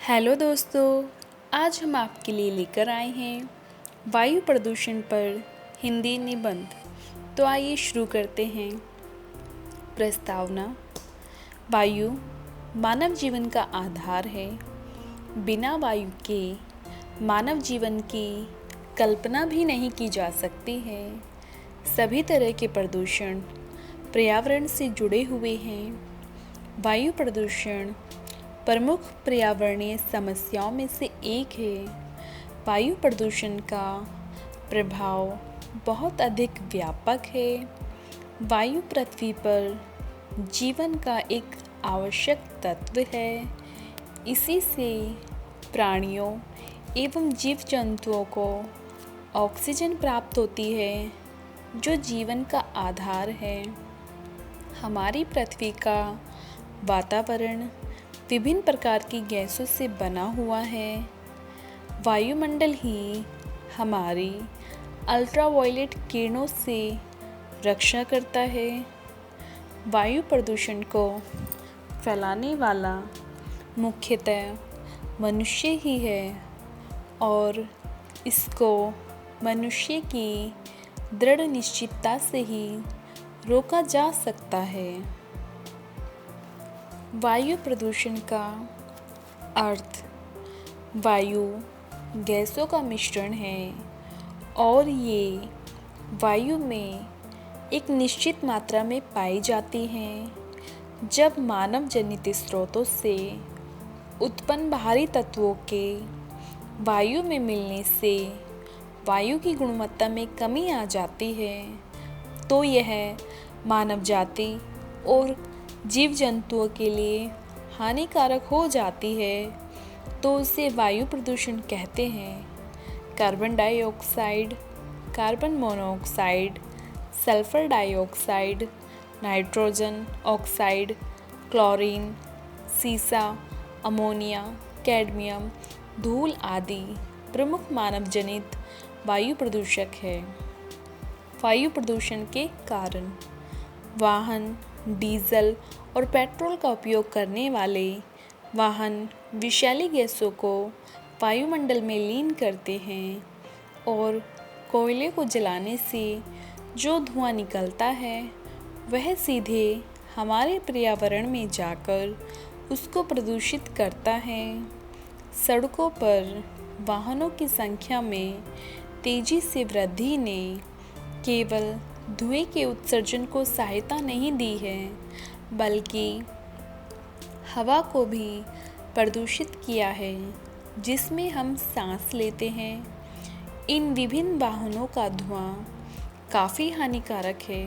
Hello दोस्तों, आज हम आपके लिए लेकर आए हैं वायु प्रदूषण पर हिंदी निबंध। तो आइए शुरू करते हैं। प्रस्तावना। वायु मानव जीवन का आधार है। बिना वायु के मानव जीवन की कल्पना भी नहीं की जा सकती है। सभी तरह के प्रदूषण पर्यावरण से जुड़े हुए हैं। वायु प्रदूषण प्रमुख पर्यावरणीय समस्याओं में से एक है। वायु प्रदूषण का प्रभाव बहुत अधिक व्यापक है। वायु पृथ्वी पर जीवन का एक आवश्यक तत्व है। इसी से प्राणियों एवं जीव जंतुओं को ऑक्सीजन प्राप्त होती है, जो जीवन का आधार है। हमारी पृथ्वी का वातावरण विभिन्न प्रकार की गैसों से बना हुआ है। वायुमंडल ही हमारी अल्ट्रावायलेट किरणों से रक्षा करता है। वायु प्रदूषण को फैलाने वाला मुख्यतः मनुष्य ही है और इसको मनुष्य की दृढ़ निश्चयता से ही रोका जा सकता है। वायु प्रदूषण का अर्थ वायु गैसों का मिश्रण है और ये वायु में एक निश्चित मात्रा में पाई जाती हैं। जब मानव जनित स्रोतों से उत्पन्न बाहरी तत्वों के वायु में मिलने से वायु की गुणवत्ता में कमी आ जाती है, तो यह मानव जाति और जीव जंतुओं के लिए हानिकारक हो जाती है, तो उसे वायु प्रदूषण कहते हैं। Carbon dioxide, carbon monoxide, sulphur dioxide, nitrogen oxide, chlorine, सीसा, अमोनिया, कैडमियम, धूल आदि प्रमुख मानव जनित वायु प्रदूषक है। वायु प्रदूषण के कारण वाहन, डीजल और पेट्रोल का उपयोग करने वाले वाहन विषैली गैसों को वायुमंडल में लीन करते हैं और कोयले को जलाने से जो धुआं निकलता है वह सीधे हमारे पर्यावरण में जाकर उसको प्रदूषित करता है। सड़कों पर वाहनों की संख्या में तेजी से वृद्धि ने केवल धुएं के उत्सर्जन को सहायता नहीं दी है, बल्कि हवा को भी प्रदूषित किया है, जिसमें हम सांस लेते हैं। इन विभिन्न वाहनों का धुआं काफ़ी हानिकारक है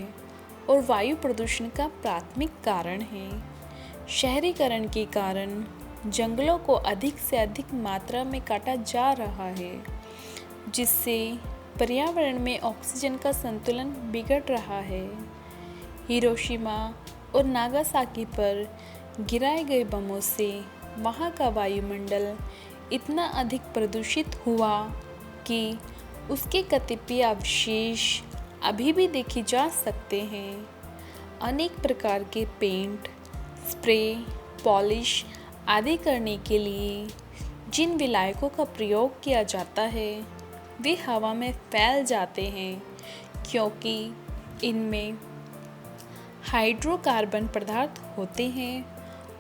और वायु प्रदूषण का प्राथमिक कारण है। शहरीकरण के कारण जंगलों को अधिक से अधिक मात्रा में काटा जा रहा है, जिससे पर्यावरण में ऑक्सीजन का संतुलन बिगड़ रहा है। हिरोशिमा और नागासाकी पर गिराए गए बमों से वहाँ का वायुमंडल इतना अधिक प्रदूषित हुआ कि उसके कतिपय अवशेष अभी भी देखे जा सकते हैं। अनेक प्रकार के पेंट, स्प्रे, पॉलिश आदि करने के लिए जिन विलायकों का प्रयोग किया जाता है वे हवा में फैल जाते हैं, क्योंकि इनमें हाइड्रोकार्बन पदार्थ होते हैं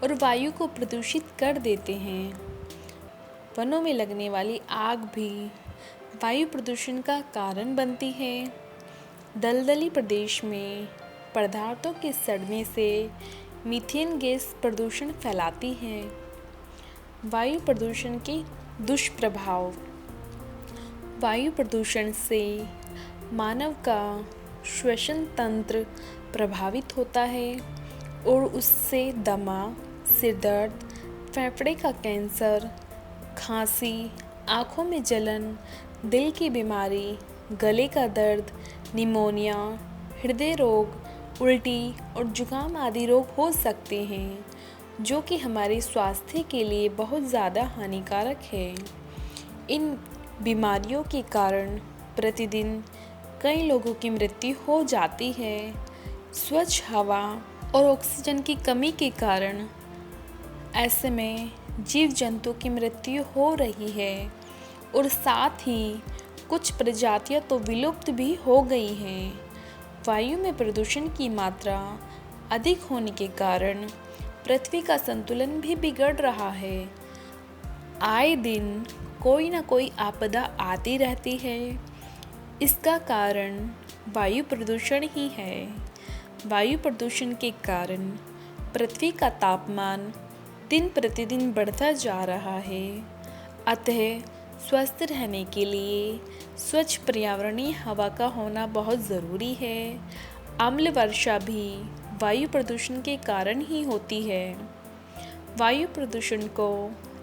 और वायु को प्रदूषित कर देते हैं। वनों में लगने वाली आग भी वायु प्रदूषण का कारण बनती है। दलदली प्रदेश में पदार्थों के सड़ने से मीथेन गैस प्रदूषण फैलाती है। वायु प्रदूषण के दुष्प्रभाव। वायु प्रदूषण से मानव का श्वसन तंत्र प्रभावित होता है और उससे दमा, सिर दर्द, फेफड़े का कैंसर, खांसी, आँखों में जलन, दिल की बीमारी, गले का दर्द, निमोनिया, हृदय रोग, उल्टी और जुकाम आदि रोग हो सकते हैं, जो कि हमारे स्वास्थ्य के लिए बहुत ज़्यादा हानिकारक है। इन बीमारियों के कारण प्रतिदिन कई लोगों की मृत्यु हो जाती है। स्वच्छ हवा और ऑक्सीजन की कमी के कारण ऐसे में जीव जंतु की मृत्यु हो रही है और साथ ही कुछ प्रजातियां तो विलुप्त भी हो गई हैं। वायु में प्रदूषण की मात्रा अधिक होने के कारण पृथ्वी का संतुलन भी बिगड़ रहा है। आए दिन कोई ना कोई आपदा आती रहती है। इसका कारण वायु प्रदूषण ही है। वायु प्रदूषण के कारण पृथ्वी का तापमान दिन प्रतिदिन बढ़ता जा रहा है। अतः स्वस्थ रहने के लिए स्वच्छ पर्यावरणीय हवा का होना बहुत ज़रूरी है। अम्ल वर्षा भी वायु प्रदूषण के कारण ही होती है। वायु प्रदूषण को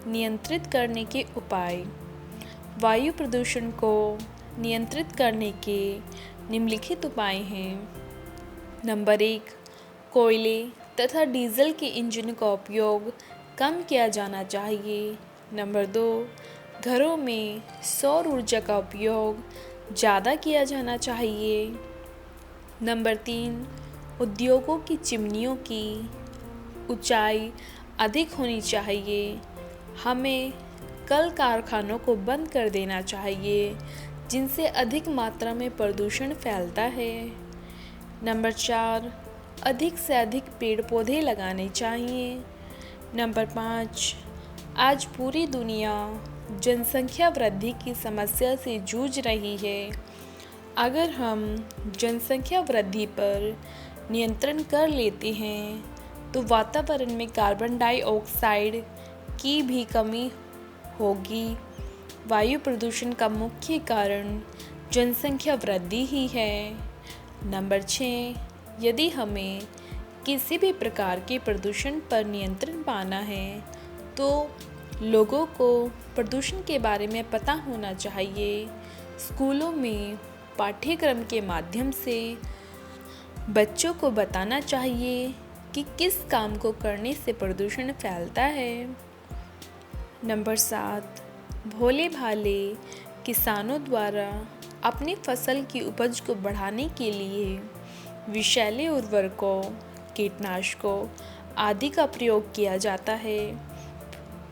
नियंत्रित करने के उपाय। वायु प्रदूषण को नियंत्रित करने के निम्नलिखित उपाय हैं। नंबर 1, कोयले तथा डीजल के इंजन का उपयोग कम किया जाना चाहिए। नंबर 2, घरों में सौर ऊर्जा का उपयोग ज़्यादा किया जाना चाहिए। नंबर 3, उद्योगों की चिमनियों की ऊंचाई अधिक होनी चाहिए। हमें कल कारखानों को बंद कर देना चाहिए जिनसे अधिक मात्रा में प्रदूषण फैलता है। नंबर 4, अधिक से अधिक पेड़ पौधे लगाने चाहिए। नंबर 5, आज पूरी दुनिया जनसंख्या वृद्धि की समस्या से जूझ रही है। अगर हम जनसंख्या वृद्धि पर नियंत्रण कर लेते हैं तो वातावरण में कार्बन डाइऑक्साइड की भी कमी होगी। वायु प्रदूषण का मुख्य कारण जनसंख्या वृद्धि ही है। नंबर 6, यदि हमें किसी भी प्रकार के प्रदूषण पर नियंत्रण पाना है तो लोगों को प्रदूषण के बारे में पता होना चाहिए। स्कूलों में पाठ्यक्रम के माध्यम से बच्चों को बताना चाहिए कि किस काम को करने से प्रदूषण फैलता है। नंबर 7, भोले भाले किसानों द्वारा अपनी फसल की उपज को बढ़ाने के लिए विषैले उर्वरकों, कीटनाशकों आदि का प्रयोग किया जाता है।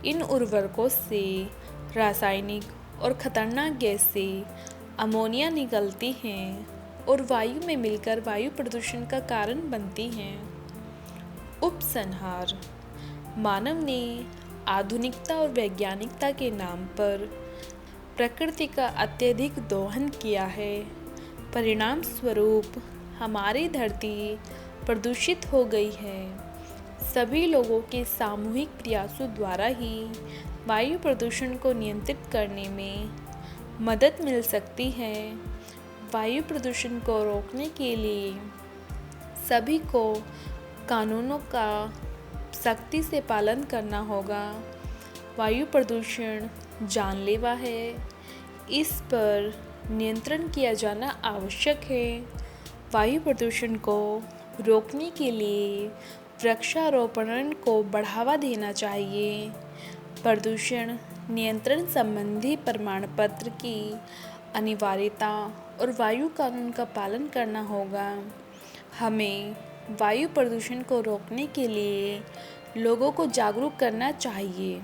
इन उर्वरकों से रासायनिक और खतरनाक गैसें अमोनिया निकलती हैं और वायु में मिलकर वायु प्रदूषण का कारण बनती हैं। उपसंहार। मानव ने आधुनिकता और वैज्ञानिकता के नाम पर प्रकृति का अत्यधिक दोहन किया है। परिणाम स्वरूप हमारी धरती प्रदूषित हो गई है। सभी लोगों के सामूहिक प्रयासों द्वारा ही वायु प्रदूषण को नियंत्रित करने में मदद मिल सकती है। वायु प्रदूषण को रोकने के लिए सभी को कानूनों का सख्ती से पालन करना होगा। वायु प्रदूषण जानलेवा है। इस पर नियंत्रण किया जाना आवश्यक है। वायु प्रदूषण को रोकने के लिए वृक्षारोपण को बढ़ावा देना चाहिए। प्रदूषण नियंत्रण संबंधी प्रमाण पत्र की अनिवार्यता और वायु कानून का पालन करना होगा। हमें वायु प्रदूषण को रोकने के लिए लोगों को जागरूक करना चाहिए।